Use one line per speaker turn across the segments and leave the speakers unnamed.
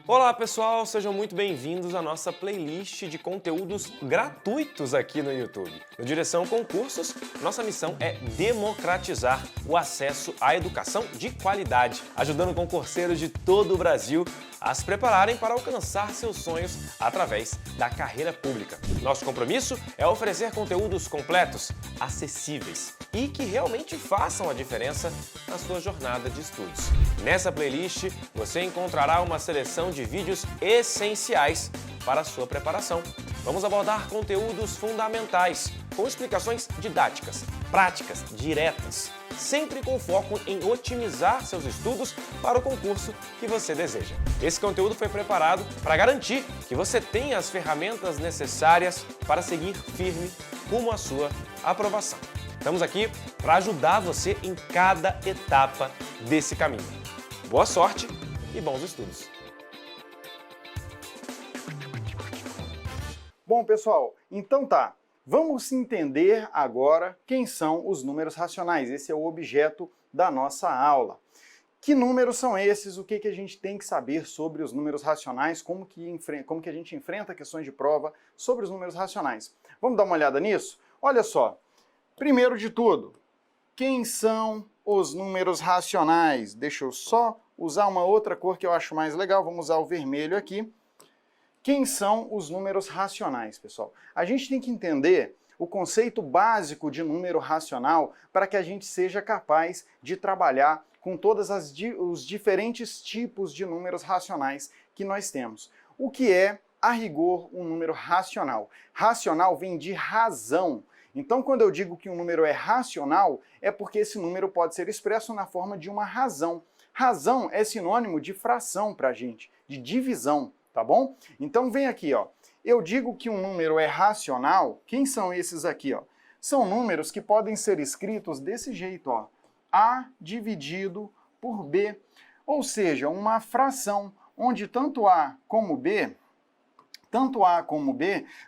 Olá pessoal, sejam muito bem-vindos à nossa playlist de conteúdos gratuitos aqui no YouTube. No Direção Concursos, nossa missão é democratizar o acesso à educação de qualidade, ajudando concurseiros de todo o Brasil a se prepararem para alcançar seus sonhos através da carreira pública. Nosso compromisso é oferecer conteúdos completos, acessíveis e que realmente façam a diferença na sua jornada de estudos. Nessa playlist, você encontrará uma seleção de vídeos essenciais para a sua preparação. Vamos abordar conteúdos fundamentais, com explicações didáticas, práticas, diretas, sempre com foco em otimizar seus estudos para o concurso que você deseja. Esse conteúdo foi preparado para garantir que você tenha as ferramentas necessárias para seguir firme rumo à sua aprovação. Estamos aqui para ajudar você em cada etapa desse caminho. Boa sorte e bons estudos!
Bom, pessoal, então tá. Vamos entender agora quem são os números racionais. Esse é o objeto da nossa aula. Que números são esses? O que a gente tem que saber sobre os números racionais? Como que a gente enfrenta questões de prova sobre os números racionais? Vamos dar uma olhada nisso? Olha só. Primeiro de tudo, quem são os números racionais? Deixa eu só usar uma outra cor que eu acho mais legal. Vamos usar o vermelho aqui. Quem são os números racionais, pessoal? A gente tem que entender o conceito básico de número racional para que a gente seja capaz de trabalhar com todos os diferentes tipos de números racionais que nós temos. O que é, a rigor, um número racional? Racional vem de razão. Então, quando eu digo que um número é racional, é porque esse número pode ser expresso na forma de uma razão. Razão é sinônimo de fração para a gente, de divisão, tá bom? Então, vem aqui, ó. Eu digo que um número é racional, quem são esses aqui, ó? São números que podem ser escritos desse jeito, ó. A dividido por B. Ou seja, uma fração onde tanto A como B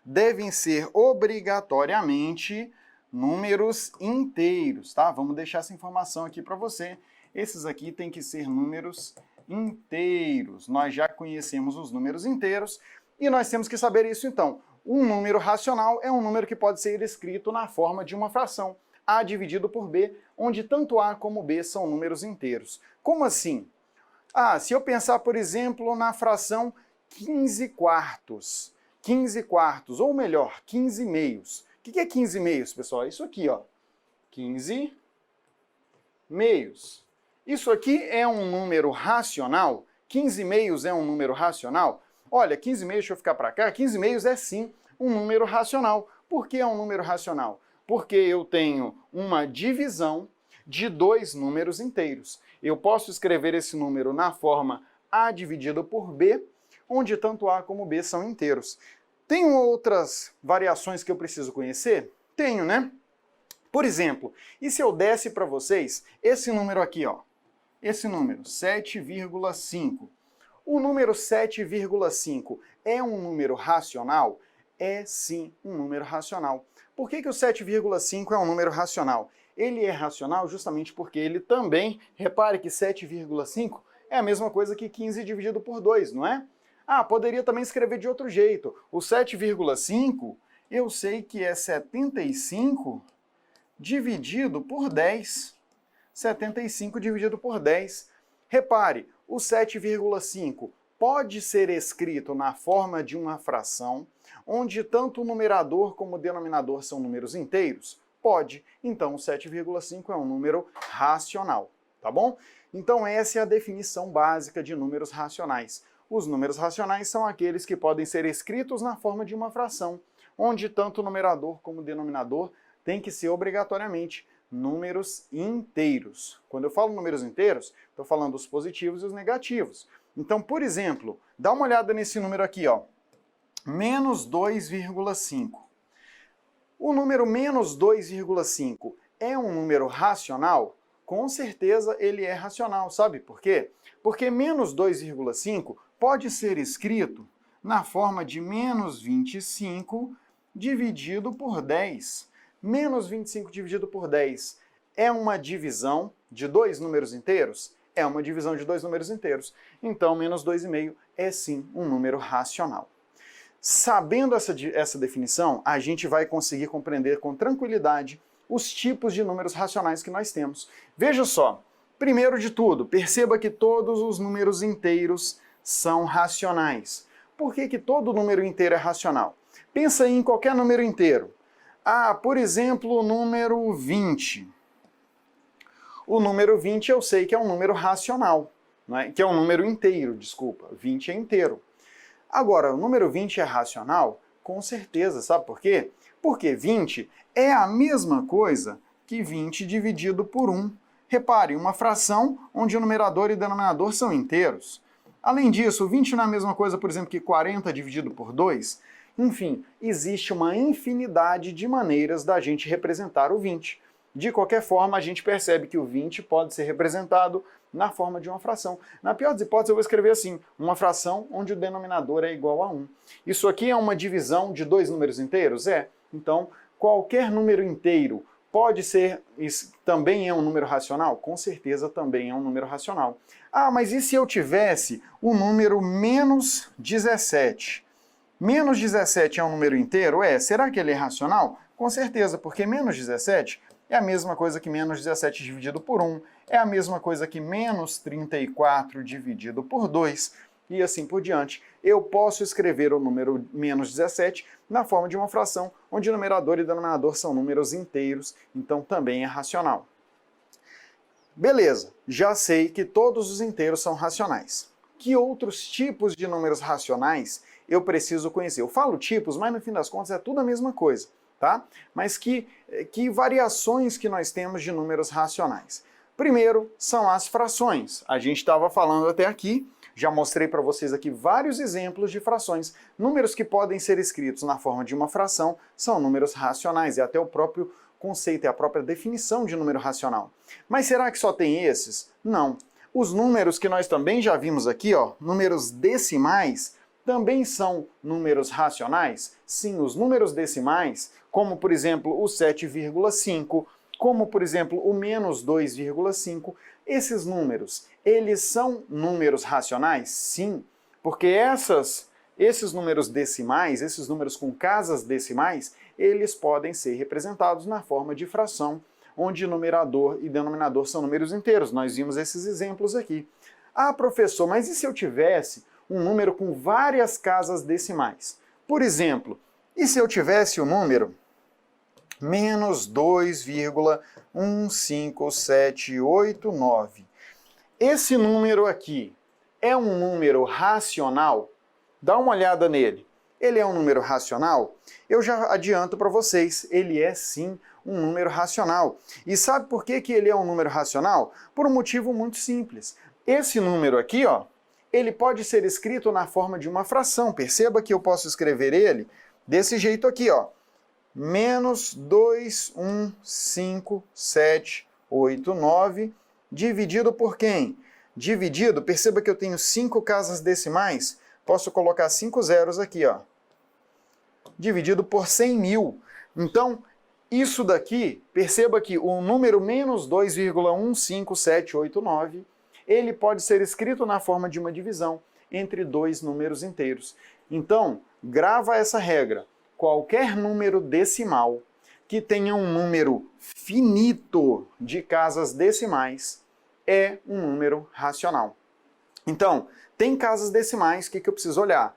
devem ser obrigatoriamente números inteiros, tá? Vamos deixar essa informação aqui para você. Esses aqui têm que ser números inteiros. Nós já conhecemos os números inteiros e nós temos que saber isso então. Um número racional é um número que pode ser escrito na forma de uma fração, A dividido por B, onde tanto A como B são números inteiros. Como assim? Ah, se eu pensar, por exemplo, na fração 15 quartos. 15 quartos, ou melhor, 15 meios. O que é 15 meios, pessoal? É isso aqui, ó. 15 meios. Isso aqui é um número racional? 15 meios é um número racional? Olha, 15 meios, deixa eu ficar para cá, 15 meios é sim um número racional. Por que é um número racional? Porque eu tenho uma divisão de dois números inteiros. Eu posso escrever esse número na forma A dividido por B, onde tanto A como B são inteiros. Tem outras variações que eu preciso conhecer? Tenho, né? Por exemplo, e se eu desse para vocês esse número aqui, ó? Esse número, 7,5. O número 7,5 é um número racional? É sim um número racional. Por que o 7,5 é um número racional? Ele é racional justamente porque ele também, repare que 7,5 é a mesma coisa que 15 dividido por 2, não é? Ah, poderia também escrever de outro jeito. O 7,5 eu sei que é 75 dividido por 10. 75 dividido por 10. Repare, o 7,5 pode ser escrito na forma de uma fração, onde tanto o numerador como o denominador são números inteiros? Pode. Então, o 7,5 é um número racional, tá bom? Então, essa é a definição básica de números racionais. Os números racionais são aqueles que podem ser escritos na forma de uma fração, onde tanto o numerador como o denominador têm que ser obrigatoriamente números inteiros. Quando eu falo números inteiros, estou falando os positivos e os negativos. Então, por exemplo, dá uma olhada nesse número aqui, ó, menos 2,5. O número menos 2,5 é um número racional? Com certeza ele é racional, sabe por quê? Porque menos 2,5 pode ser escrito na forma de menos 25 dividido por 10. Menos 25 dividido por 10 é uma divisão de dois números inteiros? é uma divisão de dois números inteiros. Então, menos 2,5 é sim um número racional. Sabendo essa definição, a gente vai conseguir compreender com tranquilidade os tipos de números racionais que nós temos. Veja só, primeiro de tudo, perceba que todos os números inteiros são racionais. Por que que todo número inteiro é racional? Pensa aí em qualquer número inteiro. Por exemplo, o número 20. O número 20 eu sei que é um número racional, né? Que é um número inteiro, desculpa, 20 é inteiro. Agora, o número 20 é racional? Com certeza, sabe por quê? Porque 20 é a mesma coisa que 20 dividido por 1. Repare, uma fração onde o numerador e o denominador são inteiros. Além disso, 20 não é a mesma coisa, por exemplo, que 40 dividido por 2. Enfim, existe uma infinidade de maneiras da gente representar o 20. De qualquer forma, a gente percebe que o 20 pode ser representado na forma de uma fração. Na pior das hipóteses, eu vou escrever assim, uma fração onde o denominador é igual a 1. Isso aqui é uma divisão de dois números inteiros? É. Então, qualquer número inteiro pode ser, também é um número racional? Com certeza também é um número racional. Mas e se eu tivesse o número menos 17? Menos 17 é um número inteiro? Será que ele é racional? Com certeza, porque menos 17 é a mesma coisa que menos 17 dividido por 1, é a mesma coisa que menos 34 dividido por 2, e assim por diante. Eu posso escrever o número menos 17 na forma de uma fração, onde numerador e denominador são números inteiros, então também é racional. Beleza, já sei que todos os inteiros são racionais. Que outros tipos de números racionais eu preciso conhecer? Eu falo tipos, mas no fim das contas é tudo a mesma coisa, tá? Mas que variações que nós temos de números racionais? Primeiro, são as frações. A gente estava falando até aqui, já mostrei para vocês aqui vários exemplos de frações. Números que podem ser escritos na forma de uma fração são números racionais, é até o próprio conceito, é a própria definição de número racional. Mas será que só tem esses? Não. Os números que nós também já vimos aqui, números decimais, também são números racionais? Sim, os números decimais, como por exemplo o 7,5, como por exemplo o menos 2,5, esses números, eles são números racionais? Sim, porque esses números decimais, esses números com casas decimais, eles podem ser representados na forma de fração, onde numerador e denominador são números inteiros. Nós vimos esses exemplos aqui. Professor, mas e se eu tivesse um número com várias casas decimais? Por exemplo, e se eu tivesse o número menos 2,15789? Esse número aqui é um número racional? Dá uma olhada nele. Ele é um número racional? Eu já adianto para vocês, ele é sim um número racional. E sabe por que ele é um número racional? Por um motivo muito simples. Esse número aqui, ele pode ser escrito na forma de uma fração. Perceba que eu posso escrever ele desse jeito aqui, menos 2,15789 dividido por quem? Perceba que eu tenho 5 casas decimais, posso colocar 5 zeros aqui, dividido por 100.000. Então, isso daqui, perceba que o número menos 2,15789, ele pode ser escrito na forma de uma divisão entre dois números inteiros. Então, grava essa regra. Qualquer número decimal que tenha um número finito de casas decimais é um número racional. Então, tem casas decimais, o que eu preciso olhar?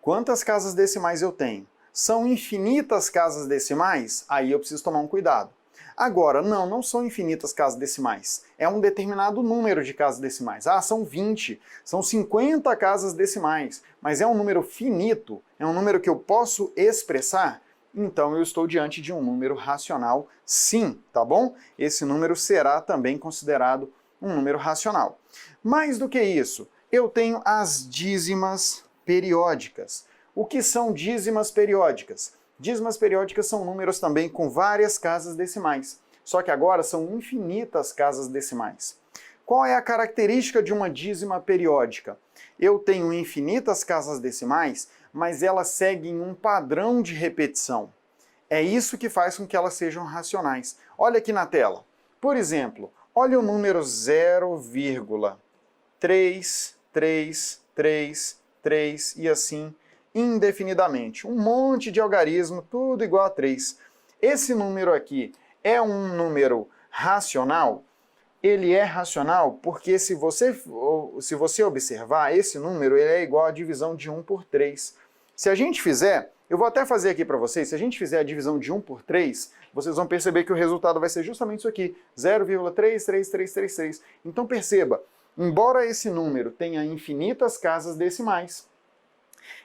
Quantas casas decimais eu tenho? São infinitas casas decimais? Aí eu preciso tomar um cuidado. Agora, não são infinitas casas decimais. É um determinado número de casas decimais. São 20, são 50 casas decimais. Mas é um número finito? É um número que eu posso expressar? Então eu estou diante de um número racional, sim, tá bom? Esse número será também considerado um número racional. Mais do que isso, eu tenho as dízimas periódicas. O que são dízimas periódicas? Dízimas periódicas são números também com várias casas decimais, só que agora são infinitas casas decimais. Qual é a característica de uma dízima periódica? Eu tenho infinitas casas decimais, mas elas seguem um padrão de repetição. É isso que faz com que elas sejam racionais. Olha aqui na tela. Por exemplo, Olha o número 0,3333 e assim indefinidamente. Um monte de algarismo, tudo igual a 3. Esse número aqui é um número racional? Ele é racional porque se você observar, esse número ele é igual à divisão de 1 por 3. Se a gente fizer, eu vou até fazer aqui para vocês, se a gente fizer a divisão de 1 por 3, vocês vão perceber que o resultado vai ser justamente isso aqui, 0,33333. Então perceba, embora esse número tenha infinitas casas decimais,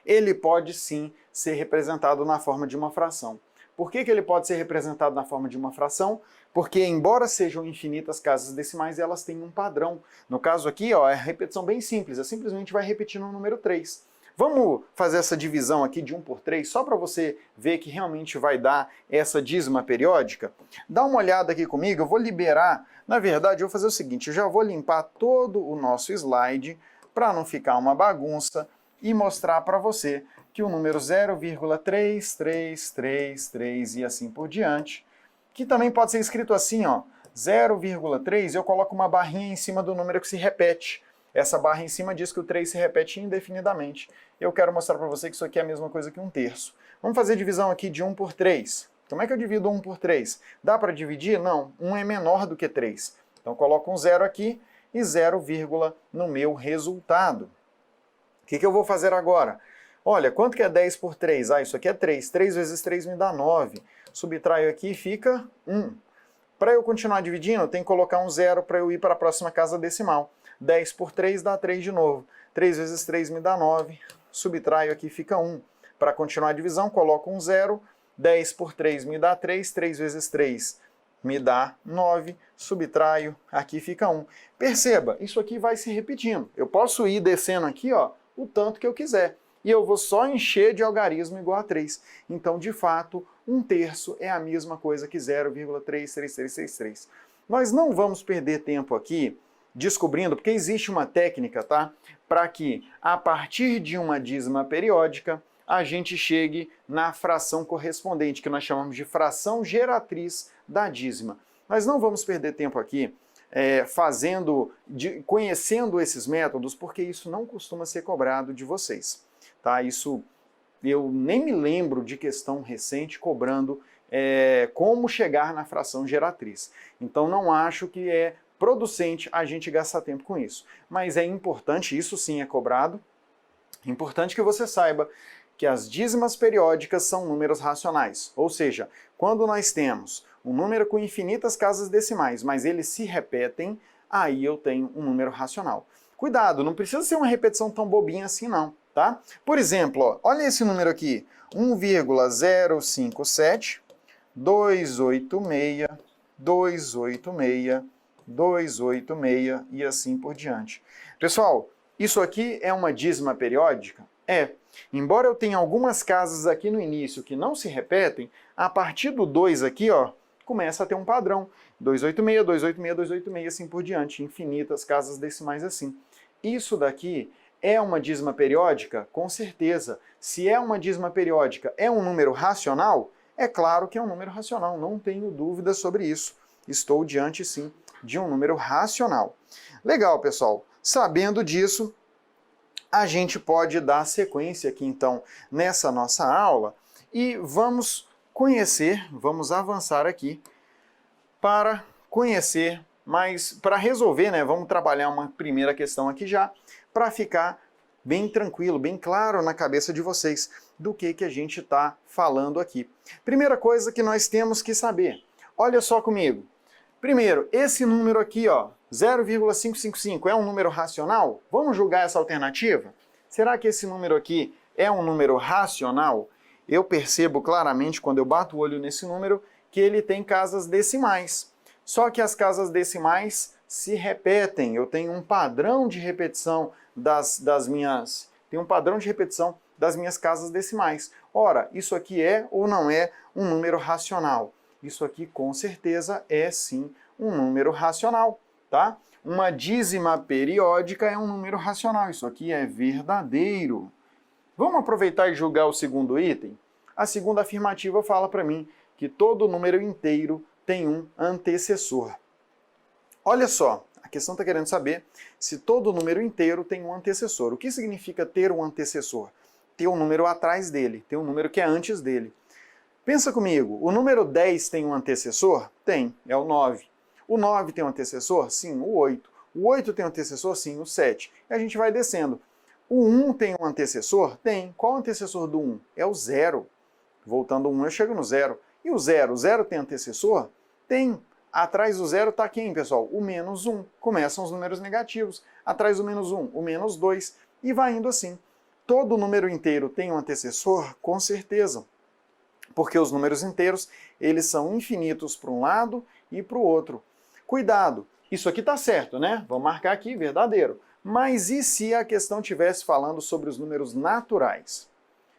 ele pode sim ser representado na forma de uma fração. Por que ele pode ser representado na forma de uma fração? Porque, embora sejam infinitas casas decimais, elas têm um padrão. No caso aqui, ó, é repetição bem simples, simplesmente vai repetindo o número 3. Vamos fazer essa divisão aqui de 1 por 3, só para você ver que realmente vai dar essa dízima periódica? Dá uma olhada aqui comigo, eu vou liberar, na verdade eu vou fazer o seguinte, eu já vou limpar todo o nosso slide, para não ficar uma bagunça, e mostrar para você que o número 0,3333 e assim por diante, que também pode ser escrito assim, ó, 0,3, eu coloco uma barrinha em cima do número que se repete. Essa barra em cima diz que o 3 se repete indefinidamente. Eu quero mostrar para você que isso aqui é a mesma coisa que 1/3. Vamos fazer divisão aqui de 1 por 3. Como é que eu divido 1 por 3? Dá para dividir? Não, 1 é menor do que 3. Então eu coloco um 0 aqui e 0, no meu resultado. O que eu vou fazer agora? Olha, quanto que é 10 por 3? Ah, isso aqui é 3. 3 vezes 3 me dá 9. Subtraio aqui e fica 1. Para eu continuar dividindo, eu tenho que colocar um 0 para eu ir para a próxima casa decimal. 10 por 3 dá 3 de novo. 3 vezes 3 me dá 9. Subtraio aqui e fica 1. Para continuar a divisão, coloco um 0. 10 por 3 me dá 3. 3 vezes 3 me dá 9. Subtraio, aqui fica 1. Perceba, isso aqui vai se repetindo. Eu posso ir descendo aqui, ó, o tanto que eu quiser. E eu vou só encher de algarismo igual a 3. Então, de fato, 1/3 é a mesma coisa que 0,33333. Nós não vamos perder tempo aqui descobrindo, porque existe uma técnica, tá? Para que, a partir de uma dízima periódica, a gente chegue na fração correspondente, que nós chamamos de fração geratriz da dízima. Nós não vamos perder tempo aqui conhecendo esses métodos, porque isso não costuma ser cobrado de vocês. Tá? Isso, eu nem me lembro de questão recente cobrando como chegar na fração geratriz. Então não acho que é producente a gente gastar tempo com isso. Mas é importante, isso sim é cobrado, importante que você saiba que as dízimas periódicas são números racionais. Ou seja, quando nós temos um número com infinitas casas decimais, mas eles se repetem, aí eu tenho um número racional. Cuidado, não precisa ser uma repetição tão bobinha assim não, tá? Por exemplo, ó, olha esse número aqui, 1,057, 286, 286, 286 e assim por diante. Pessoal, isso aqui é uma dízima periódica? É. Embora eu tenha algumas casas aqui no início que não se repetem, a partir do 2 aqui, ó, começa a ter um padrão. 286, 286, 286 assim por diante. Infinitas casas decimais assim. Isso daqui é uma dízima periódica? Com certeza. Se é uma dízima periódica, é um número racional? É claro que é um número racional, não tenho dúvida sobre isso. Estou diante, sim, de um número racional. Legal, pessoal. Sabendo disso, a gente pode dar sequência aqui, então, nessa nossa aula e vamos conhecer, vamos avançar aqui para conhecer, mas para resolver, né, vamos trabalhar uma primeira questão aqui já, para ficar bem tranquilo, bem claro na cabeça de vocês do que a gente está falando aqui. Primeira coisa que nós temos que saber, olha só comigo. Primeiro, esse número aqui, ó, 0,555, é um número racional? Vamos julgar essa alternativa? Será que esse número aqui é um número racional? Eu percebo claramente, quando eu bato o olho nesse número, que ele tem casas decimais. Só que as casas decimais se repetem. Eu tenho um padrão de repetição das minhas casas decimais. Ora, isso aqui é ou não é um número racional? Isso aqui com certeza é sim um número racional, tá? Uma dízima periódica é um número racional, isso aqui é verdadeiro. Vamos aproveitar e julgar o segundo item? A segunda afirmativa fala para mim que todo número inteiro tem um antecessor. Olha só, a questão está querendo saber se todo número inteiro tem um antecessor. O que significa ter um antecessor? Ter um número atrás dele, ter um número que é antes dele. Pensa comigo, o número 10 tem um antecessor? Tem, é o 9. O 9 tem um antecessor? Sim, o 8. O 8 tem um antecessor? Sim, o 7. E a gente vai descendo. O 1 tem um antecessor? Tem. Qual o antecessor do 1? É o 0. Voltando ao 1, eu chego no 0. E o 0? O 0 tem antecessor? Tem. Atrás do 0 está quem, pessoal? O menos 1. Começam os números negativos. Atrás do menos 1, o menos 2. E vai indo assim. Todo número inteiro tem um antecessor? Com certeza. Porque os números inteiros, eles são infinitos para um lado e para o outro. Cuidado, isso aqui está certo, né? Vamos marcar aqui, verdadeiro. Mas e se a questão estivesse falando sobre os números naturais?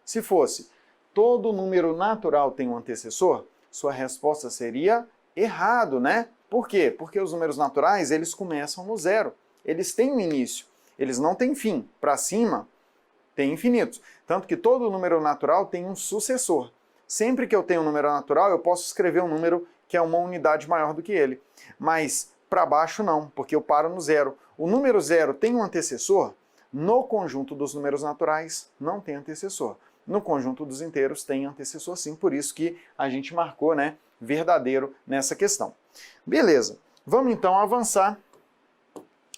Se fosse, todo número natural tem um antecessor, sua resposta seria errado, né? Por quê? Porque os números naturais, eles começam no 0. Eles têm um início, eles não têm fim. Para cima, tem infinitos. Tanto que todo número natural tem um sucessor. Sempre que eu tenho um número natural, eu posso escrever um número que é uma unidade maior do que ele. Mas para baixo não, porque eu paro no 0. O número 0 tem um antecessor? No conjunto dos números naturais, não tem antecessor. No conjunto dos inteiros tem antecessor sim, por isso que a gente marcou, né, verdadeiro nessa questão. Beleza, vamos então avançar.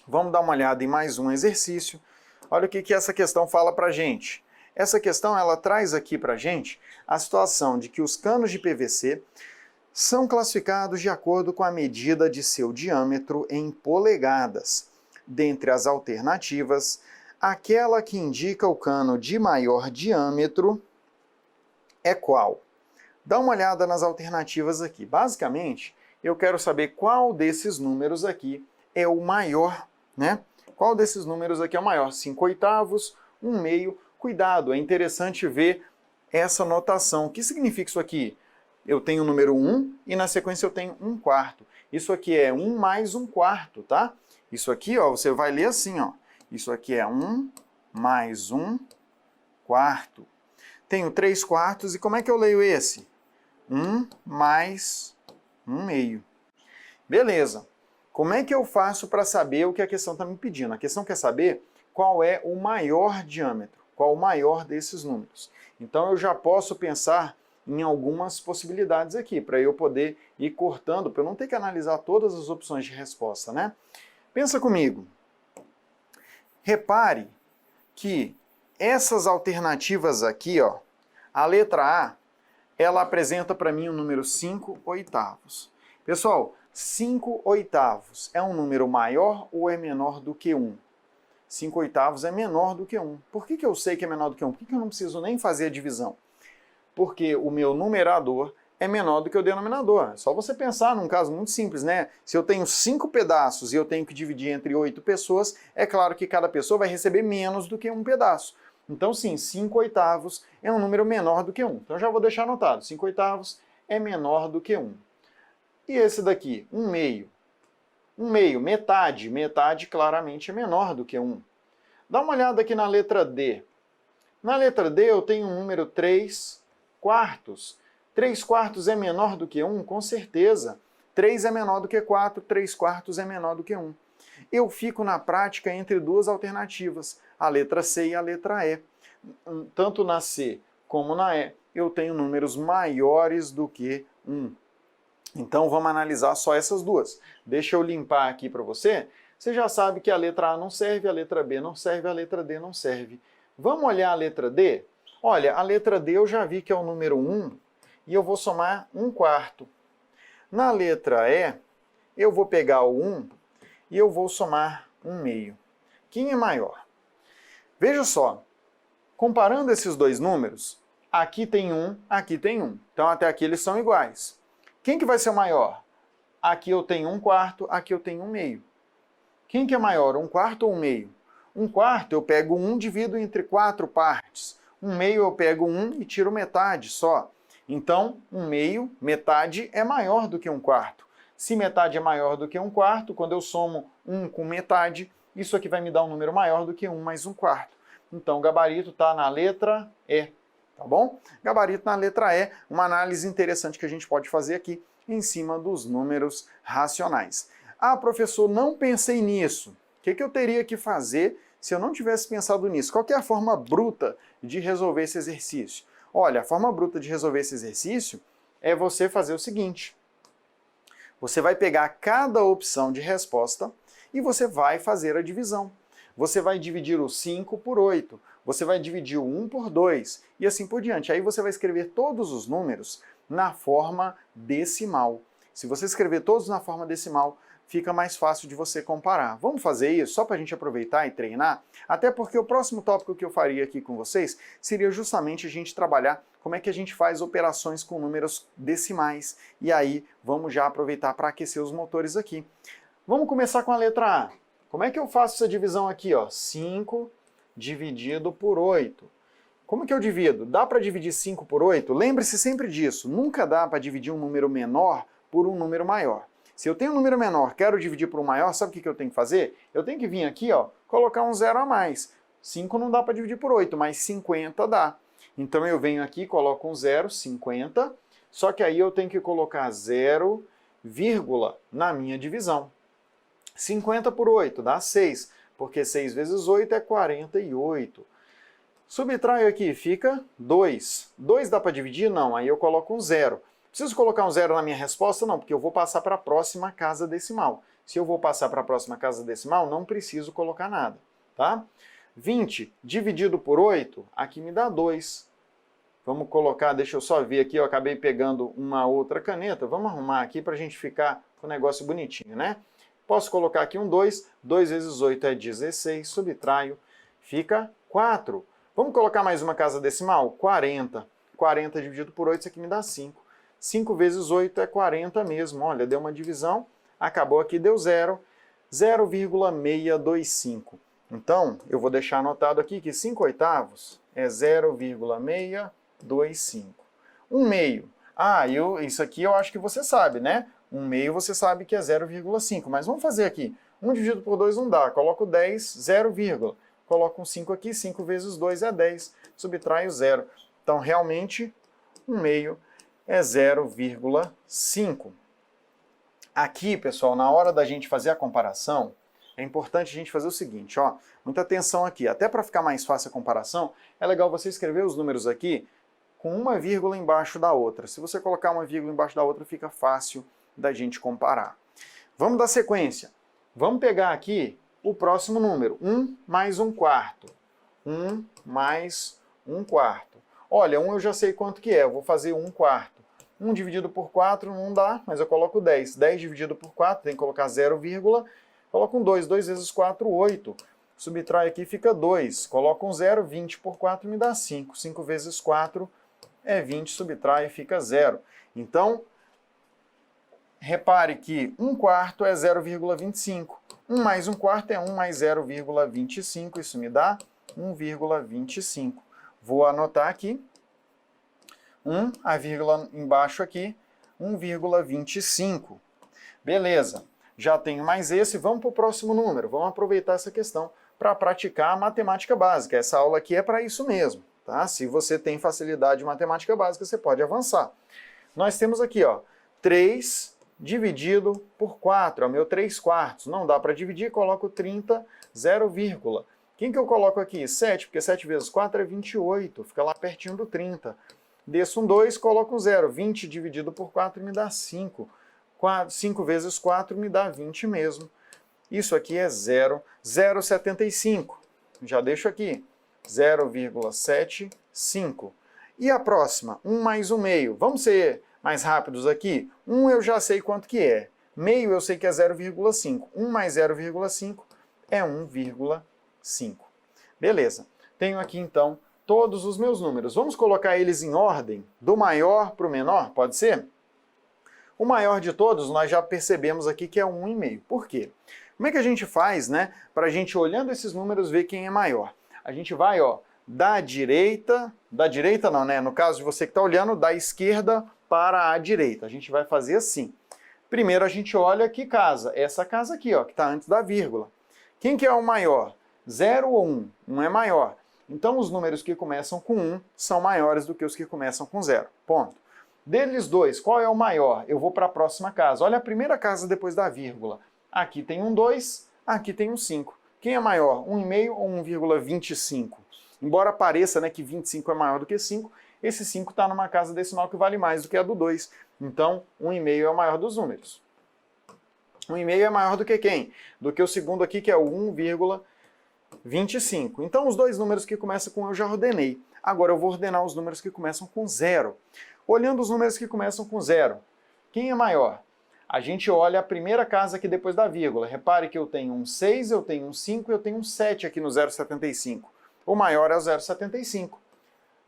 Vamos dar uma olhada em mais um exercício. Olha o que essa questão fala para a gente. Essa questão ela traz aqui para a gente a situação de que os canos de PVC são classificados de acordo com a medida de seu diâmetro em polegadas. Dentre as alternativas, aquela que indica o cano de maior diâmetro é qual? Dá uma olhada nas alternativas aqui. Basicamente, eu quero saber qual desses números aqui é o maior, né? Qual desses números aqui é o maior? 5/8, 1/2. Cuidado, é interessante ver essa notação. O que significa isso aqui? Eu tenho o número 1 e na sequência eu tenho 1/4. Isso aqui é 1 mais 1/4, tá? Isso aqui, ó, você vai ler assim, ó. Isso aqui é 1 mais 1/4. Tenho 3/4 e como é que eu leio esse? 1 mais 1/2. Beleza. Como é que eu faço para saber o que a questão está me pedindo? A questão quer saber qual é o maior diâmetro, qual o maior desses números. Então eu já posso pensar em algumas possibilidades aqui, para eu poder ir cortando, para eu não ter que analisar todas as opções de resposta, né? Pensa comigo. Repare que essas alternativas aqui, ó, a letra A, ela apresenta para mim o número 5/8. Pessoal, 5/8 é um número maior ou é menor do que 1? 5/8 é menor do que 1. Por que eu sei que é menor do que 1? Por que eu não preciso nem fazer a divisão? Porque o meu numerador é menor do que o denominador. É só você pensar num caso muito simples, né? Se eu tenho 5 pedaços e eu tenho que dividir entre 8 pessoas, é claro que cada pessoa vai receber menos do que um pedaço. Então sim, 5/8 é um número menor do que 1. Então já vou deixar anotado, 5/8 é menor do que 1. E esse daqui, 1/2. 1/2, metade. Metade claramente é menor do que 1. Dá uma olhada aqui na letra D. Na letra D eu tenho um número 3/4. 3/4 é menor do que 1? Com certeza. 3 é menor do que 4, 3/4 é menor do que 1. Eu fico na prática entre duas alternativas, a letra C e a letra E. Tanto na C como na E, eu tenho números maiores do que 1. Então vamos analisar só essas duas. Deixa eu limpar aqui para você. Você já sabe que a letra A não serve, a letra B não serve, a letra D não serve. Vamos olhar a letra D? Olha, a letra D eu já vi que é o número 1 e eu vou somar 1/4. Na letra E, eu vou pegar o 1 e eu vou somar 1/2. Quem é maior? Veja só, comparando esses dois números, aqui tem 1, aqui tem 1. Então até aqui eles são iguais. Quem que vai ser o maior? Aqui eu tenho 1/4, aqui eu tenho 1/2. Quem que é maior, 1/4 ou 1/2? 1/4 eu pego 1 e divido entre 4 partes. 1/2 eu pego 1 e tiro metade só. Então, 1/2, metade, é maior do que 1/4. Se metade é maior do que 1/4, quando eu somo 1 com metade, isso aqui vai me dar um número maior do que 1 mais 1/4. Então, o gabarito está na letra E, tá bom? Gabarito na letra E, uma análise interessante que a gente pode fazer aqui em cima dos números racionais. Ah, professor, não pensei nisso. O que eu teria que fazer se eu não tivesse pensado nisso? Qual que é a forma bruta de resolver esse exercício? Olha, a forma bruta de resolver esse exercício é você fazer o seguinte. Você vai pegar cada opção de resposta e você vai fazer a divisão. Você vai dividir o 5 por 8, você vai dividir o 1 por 2 e assim por diante. Aí você vai escrever todos os números na forma decimal. Se você escrever todos na forma decimal, fica mais fácil de você comparar. Vamos fazer isso só para a gente aproveitar e treinar? Até porque o próximo tópico que eu faria aqui com vocês seria justamente a gente trabalhar como é que a gente faz operações com números decimais. E aí, vamos já aproveitar para aquecer os motores aqui. Vamos começar com a letra A. Como é que eu faço essa divisão aqui? 5 dividido por 8. Como que eu divido? Dá para dividir 5 por 8? Lembre-se sempre disso. Nunca dá para dividir um número menor por um número maior. Se eu tenho um número menor, quero dividir por um maior, sabe o que eu tenho que fazer? Eu tenho que vir aqui, colocar um zero a mais. 5 não dá para dividir por 8, mas 50 dá. Então eu venho aqui, coloco um zero, 50, só que aí eu tenho que colocar 0, na minha divisão. 50 por 8 dá 6, porque 6 vezes 8 é 48. Subtraio aqui, fica 2. 2 dá para dividir? Não, aí eu coloco um zero. Preciso colocar um zero na minha resposta? Não, porque eu vou passar para a próxima casa decimal. Se eu vou passar para a próxima casa decimal, não preciso colocar nada, tá? 20 dividido por 8, aqui me dá 2. Vamos colocar, deixa eu só ver aqui, eu acabei pegando uma outra caneta. Vamos arrumar aqui para a gente ficar com o negócio bonitinho, né? Posso colocar aqui um 2. 2 vezes 8 é 16, subtraio, fica 4. Vamos colocar mais uma casa decimal? 40. 40 dividido por 8, isso aqui me dá 5. 5 vezes 8 é 40 mesmo. Olha, deu uma divisão, acabou aqui, deu 0. 0,625. Então, eu vou deixar anotado aqui que 5 oitavos é 0,625. 1 meio. Ah, isso aqui eu acho que você sabe, né? 1 meio você sabe que é 0,5. Mas vamos fazer aqui. 1 dividido por 2 não dá. Coloco 10, 0, coloco um 5 aqui. 5 vezes 2 é 10. Subtraio 0. Então, realmente, 1 meio é 0,5. Aqui, pessoal, na hora da gente fazer a comparação, é importante a gente fazer o seguinte, muita atenção aqui. Até para ficar mais fácil a comparação, é legal você escrever os números aqui com uma vírgula embaixo da outra. Se você colocar uma vírgula embaixo da outra, fica fácil da gente comparar. Vamos dar sequência. Vamos pegar aqui o próximo número, 1 mais 1 quarto. 1 mais 1 quarto. Olha, 1 eu já sei quanto que é, eu vou fazer 1 quarto. 1 dividido por 4 não dá, mas eu coloco 10. 10 dividido por 4, tem que colocar 0, coloco um 2. 2 vezes 4, 8. Subtrai aqui, fica 2. Coloco um 0, 20 por 4 me dá 5. 5 vezes 4 é 20, subtrai e fica 0. Então, repare que 1 quarto é 0,25. 1 mais 1 quarto é 1 mais 0,25. Isso me dá 1,25. Vou anotar aqui. 1, a vírgula embaixo aqui, 1,25. Beleza. Já tenho mais esse, vamos para o próximo número. Vamos aproveitar essa questão para praticar a matemática básica. Essa aula aqui é para isso mesmo, tá? Se você tem facilidade em matemática básica, você pode avançar. Nós temos aqui, 3 dividido por 4, é o meu 3 quartos. Não dá para dividir, coloco 30, 0, Quem que eu coloco aqui? 7, porque 7 vezes 4 é 28, fica lá pertinho do 30. Desço um 2, coloco um 0. 20 dividido por 4 me dá 5. 5 vezes 4 me dá 20 mesmo. Isso aqui é 0,075. Já deixo aqui. 0,75. E a próxima? 1 mais 1 meio. Vamos ser mais rápidos aqui? 1 eu já sei quanto que é. Meio eu sei que é 0,5. 1 mais 0,5 é 1,5. Beleza. Tenho aqui, então, todos os meus números. Vamos colocar eles em ordem, do maior para o menor, pode ser? O maior de todos, nós já percebemos aqui que é 1,5. Por quê? Como é que a gente faz, né, para a gente, olhando esses números, ver quem é maior? A gente vai, da direita não, né? No caso de você que está olhando, da esquerda para a direita. A gente vai fazer assim. Primeiro a gente olha que casa, essa casa aqui, que está antes da vírgula. Quem que é o maior? 0 ou 1? 1 é maior. Então os números que começam com 1 são maiores do que os que começam com 0. Ponto. Deles dois, qual é o maior? Eu vou para a próxima casa. Olha a primeira casa depois da vírgula. Aqui tem um 2, aqui tem um 5. Quem é maior, 1,5 ou 1,25? Embora pareça, né, que 25 é maior do que 5, esse 5 está numa casa decimal que vale mais do que a do 2. Então, 1,5 é o maior dos números. 1,5 é maior do que quem? Do que o segundo aqui, que é o 1,25. Então, os dois números que começam com eu já ordenei. Agora eu vou ordenar os números que começam com 0. Olhando os números que começam com 0, quem é maior? A gente olha a primeira casa aqui depois da vírgula. Repare que eu tenho um 6, eu tenho um 5 e eu tenho um 7 aqui no 0,75. O maior é o 0,75.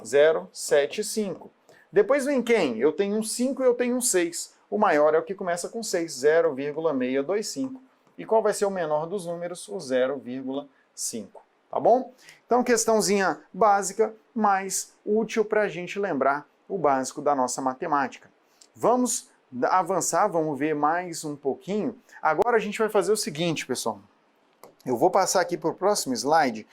0,75. Depois vem quem? Eu tenho um 5 e eu tenho um 6. O maior é o que começa com 6, 0,625. E qual vai ser o menor dos números? O 0,5. Tá bom? Então, questãozinha básica, mas útil para a gente lembrar o básico da nossa matemática. Vamos avançar, vamos ver mais um pouquinho. Agora a gente vai fazer o seguinte, pessoal. Eu vou passar aqui para o próximo slide.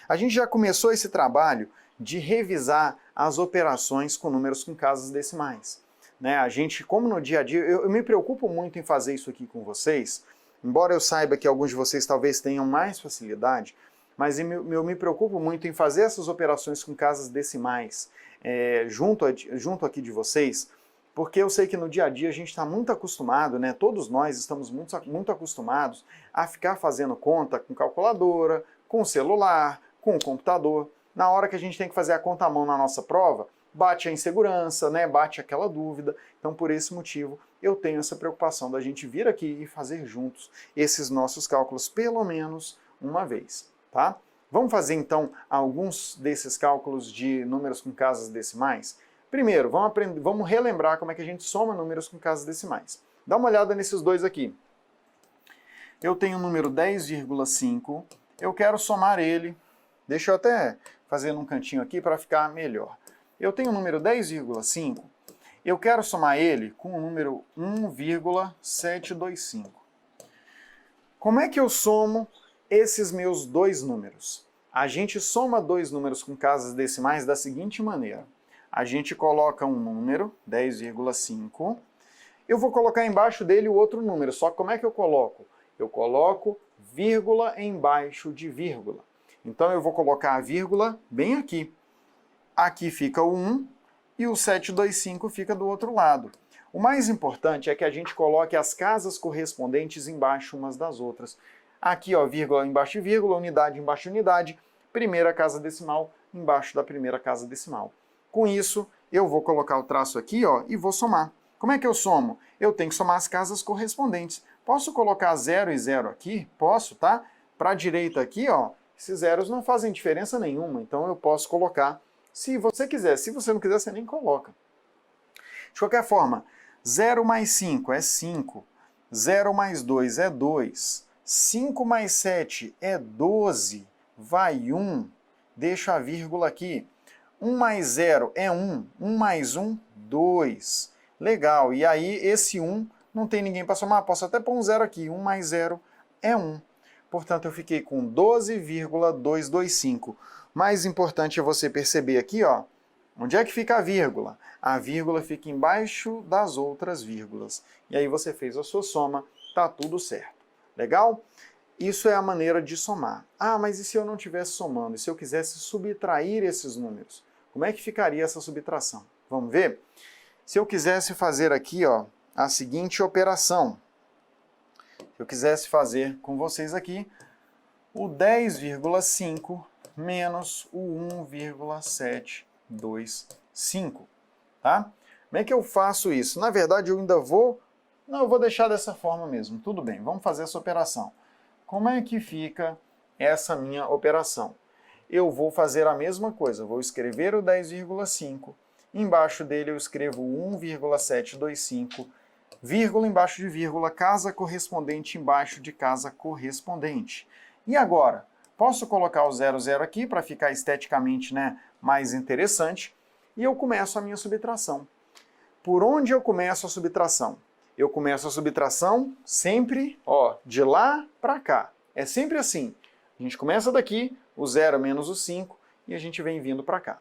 A gente já começou esse trabalho de revisar as operações com números com casas decimais. Né? A gente, como no dia a dia, eu me preocupo muito em fazer isso aqui com vocês, embora eu saiba que alguns de vocês talvez tenham mais facilidade, mas eu me preocupo muito em fazer essas operações com casas decimais junto aqui de vocês, porque eu sei que no dia a dia a gente está muito acostumado, né? Todos nós estamos muito acostumados a ficar fazendo conta com calculadora, com celular, com computador. Na hora que a gente tem que fazer a conta à mão na nossa prova, bate a insegurança, né? Bate aquela dúvida. Então, por esse motivo, eu tenho essa preocupação da gente vir aqui e fazer juntos esses nossos cálculos pelo menos uma vez, tá? Vamos fazer, então, alguns desses cálculos de números com casas decimais? Primeiro, vamos relembrar como é que a gente soma números com casas decimais. Dá uma olhada nesses dois aqui. Eu tenho o número 10,5, eu quero somar ele, deixa eu até fazer num cantinho aqui para ficar melhor. Eu tenho o número 10,5, eu quero somar ele com o número 1,725. Como é que eu somo esses meus dois números? A gente soma dois números com casas decimais da seguinte maneira. A gente coloca um número, 10,5, eu vou colocar embaixo dele o outro número, só que como é que eu coloco? Eu coloco vírgula embaixo de vírgula. Então eu vou colocar a vírgula bem aqui. Aqui fica o 1 e o 725 fica do outro lado. O mais importante é que a gente coloque as casas correspondentes embaixo umas das outras. Aqui, ó, vírgula embaixo de vírgula, unidade embaixo de unidade, primeira casa decimal embaixo da primeira casa decimal. Com isso, eu vou colocar o traço aqui, ó, e vou somar. Como é que eu somo? Eu tenho que somar as casas correspondentes. Posso colocar 0 e 0 aqui? Posso, tá? Para a direita aqui, ó, esses zeros não fazem diferença nenhuma, então eu posso colocar se você quiser. Se você não quiser, você nem coloca. De qualquer forma, 0 mais 5 é 5, 0 mais 2 é 2, 5 mais 7 é 12, vai 1, deixa a vírgula aqui. 1 mais 0 é 1, 1 mais 1, 2. Legal, e aí esse 1 não tem ninguém para somar, posso até pôr um 0 aqui, 1 mais 0 é 1. Portanto, eu fiquei com 12,225. Mais importante é você perceber aqui, ó, onde é que fica a vírgula? A vírgula fica embaixo das outras vírgulas. E aí você fez a sua soma, tá tudo certo. Legal? Isso é a maneira de somar. Ah, mas e se eu não estivesse somando? E se eu quisesse subtrair esses números? Como é que ficaria essa subtração? Vamos ver? Se eu quisesse fazer aqui, ó, a seguinte operação. Se eu quisesse fazer com vocês aqui o 10,5 menos o 1,725, tá? Como é que eu faço isso? Na verdade, eu ainda vou... Não, eu vou deixar dessa forma mesmo. Tudo bem, vamos fazer essa operação. Como é que fica essa minha operação? Eu vou fazer a mesma coisa, vou escrever o 10,5, embaixo dele eu escrevo 1,725, vírgula embaixo de vírgula, casa correspondente embaixo de casa correspondente. E agora? Posso colocar o 00 aqui para ficar esteticamente, né, mais interessante, e eu começo a minha subtração. Por onde eu começo a subtração? Eu começo a subtração sempre, ó, de lá para cá. É sempre assim. A gente começa daqui, o 0 menos o 5, e a gente vem vindo para cá.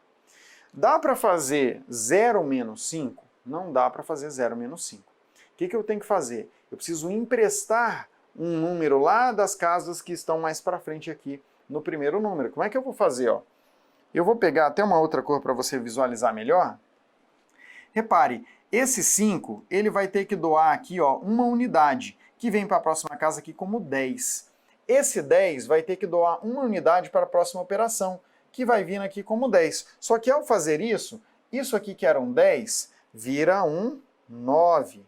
Dá para fazer 0 menos 5? Não dá para fazer 0 menos 5. O que eu tenho que fazer? Eu preciso emprestar um número lá das casas que estão mais para frente aqui no primeiro número. Como é que eu vou fazer? Ó? Eu vou pegar até uma outra cor para você visualizar melhor. Repare, esse 5, ele vai ter que doar aqui, ó, uma unidade, que vem para a próxima casa aqui como 10. Esse 10 vai ter que doar uma unidade para a próxima operação, que vai vir aqui como 10. Só que ao fazer isso aqui que era um 10, vira um 9.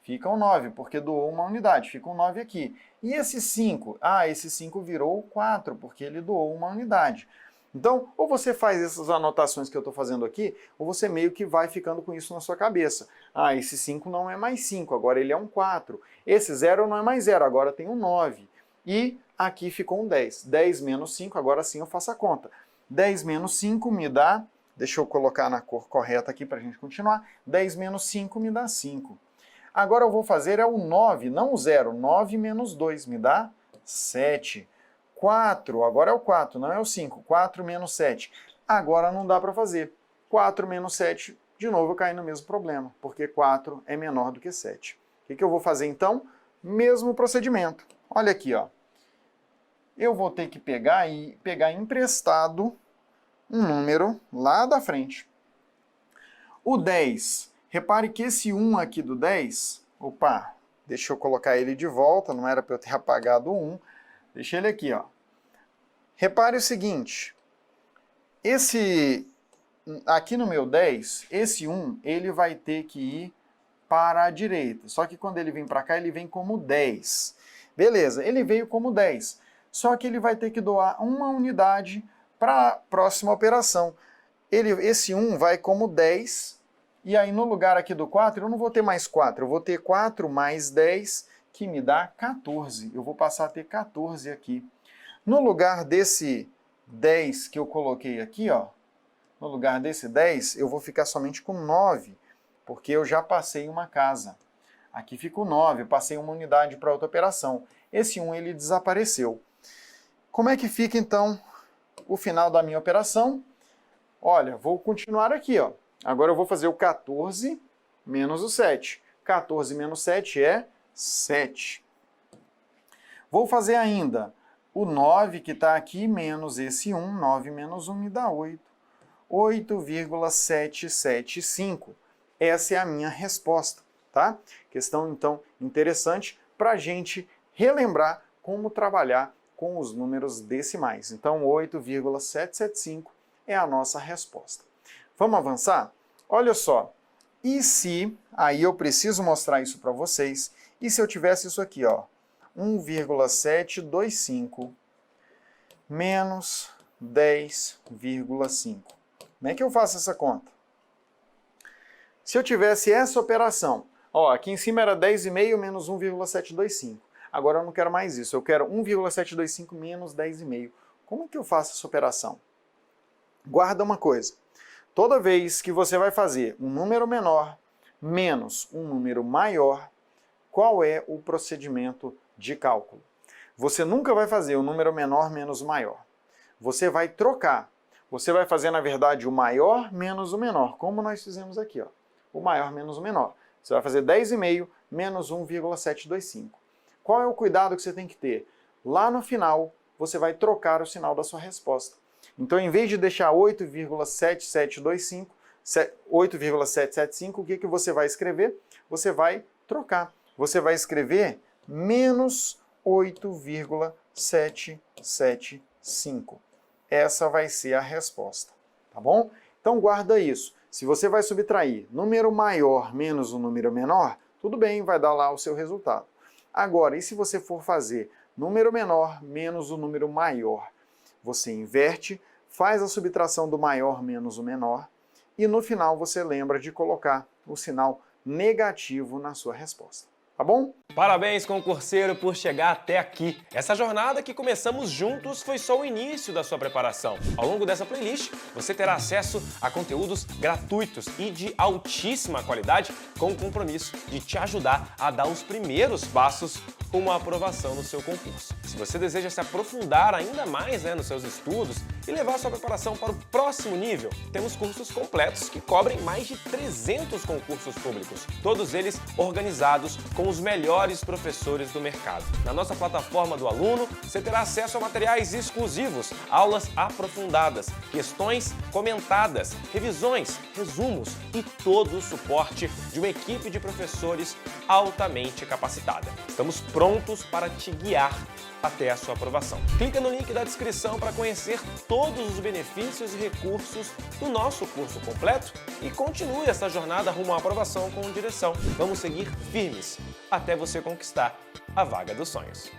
Fica um 9, porque doou uma unidade, fica um 9 aqui. E esse 5? Ah, esse 5 virou 4, porque ele doou uma unidade. Então, ou você faz essas anotações que eu estou fazendo aqui, ou você meio que vai ficando com isso na sua cabeça. Ah, esse 5 não é mais 5, agora ele é um 4. Esse 0 não é mais 0, agora tem um 9. E aqui ficou um 10. 10 menos 5, agora sim eu faço a conta. 10 menos 5 me dá, deixa eu colocar na cor correta aqui para a gente continuar, 10 menos 5 me dá 5. Agora eu vou fazer é o 9, não o 0. 9 menos 2 me dá 7. 4, agora é o 4, não é o 5. 4 menos 7. Agora não dá para fazer. 4 menos 7, de novo eu caí no mesmo problema, porque 4 é menor do que 7. O que eu vou fazer então? Mesmo procedimento. Olha aqui, ó. Eu vou ter que pegar emprestado um número lá da frente. O 10, repare que esse 1 aqui do 10, opa, deixa eu colocar ele de volta, não era para eu ter apagado o 1, deixa ele aqui, ó. Repare o seguinte, aqui no meu 10, esse 1, ele vai ter que ir para a direita, só que quando ele vem para cá, ele vem como 10. Beleza, ele veio como 10, só que ele vai ter que doar uma unidade para a próxima operação. Esse 1 vai como 10, e aí no lugar aqui do 4, eu não vou ter mais 4, eu vou ter 4 mais 10, que me dá 14. Eu vou passar a ter 14 aqui. No lugar desse 10 que eu coloquei aqui, ó, no lugar desse 10, eu vou ficar somente com 9, porque eu já passei uma casa. Aqui fica o 9, eu passei uma unidade para outra operação. Esse 1 ele desapareceu. Como é que fica então o final da minha operação? Olha, vou continuar aqui, ó. Agora eu vou fazer o 14 menos o 7. 14 menos 7 é 7. Vou fazer ainda o 9 que está aqui menos esse 1. 9 menos 1 me dá 8. 8,775. Essa é a minha resposta, tá? Questão, então, interessante para a gente relembrar como trabalhar com os números decimais. Então, 8,775 é a nossa resposta. Vamos avançar? Olha só. E se, aí eu preciso mostrar isso para vocês, e se eu tivesse isso aqui, ó, 1,725 menos 10,5. Como é que eu faço essa conta? Se eu tivesse essa operação, ó, aqui em cima era 10,5 menos 1,725. Agora eu não quero mais isso, eu quero 1,725 menos 10,5. Como é que eu faço essa operação? Guarda uma coisa. Toda vez que você vai fazer um número menor menos um número maior, qual é o procedimento de cálculo? Você nunca vai fazer o número menor menos o maior. Você vai trocar. Você vai fazer, na verdade, o maior menos o menor, como nós fizemos aqui, ó. O maior menos o menor. Você vai fazer 10,5 menos 1,725. Qual é o cuidado que você tem que ter? Lá no final, você vai trocar o sinal da sua resposta. Então, em vez de deixar 8,7725, 8,775, o que você vai escrever? Você vai trocar. Você vai escrever menos 8,775. Essa vai ser a resposta, tá bom? Então, guarda isso. Se você vai subtrair número maior menos o número menor, tudo bem, vai dar lá o seu resultado. Agora, e se você for fazer número menor menos o número maior? Você inverte, faz a subtração do maior menos o menor e no final você lembra de colocar o sinal negativo na sua resposta. Tá bom?
Parabéns, concurseiro, por chegar até aqui. Essa jornada que começamos juntos foi só o início da sua preparação. Ao longo dessa playlist, você terá acesso a conteúdos gratuitos e de altíssima qualidade, com o compromisso de te ajudar a dar os primeiros passos rumo à aprovação no seu concurso. Se você deseja se aprofundar ainda mais nos seus estudos e levar sua preparação para o próximo nível, temos cursos completos que cobrem mais de 300 concursos públicos, todos eles organizados com os melhores professores do mercado. Na nossa plataforma do aluno, você terá acesso a materiais exclusivos, aulas aprofundadas, questões comentadas, revisões, resumos e todo o suporte de uma equipe de professores altamente capacitada. Estamos prontos para te guiar até a sua aprovação. Clica no link da descrição para conhecer todos os benefícios e recursos do nosso curso completo e continue essa jornada rumo à aprovação com direção. Vamos seguir firmes até você conquistar a vaga dos sonhos.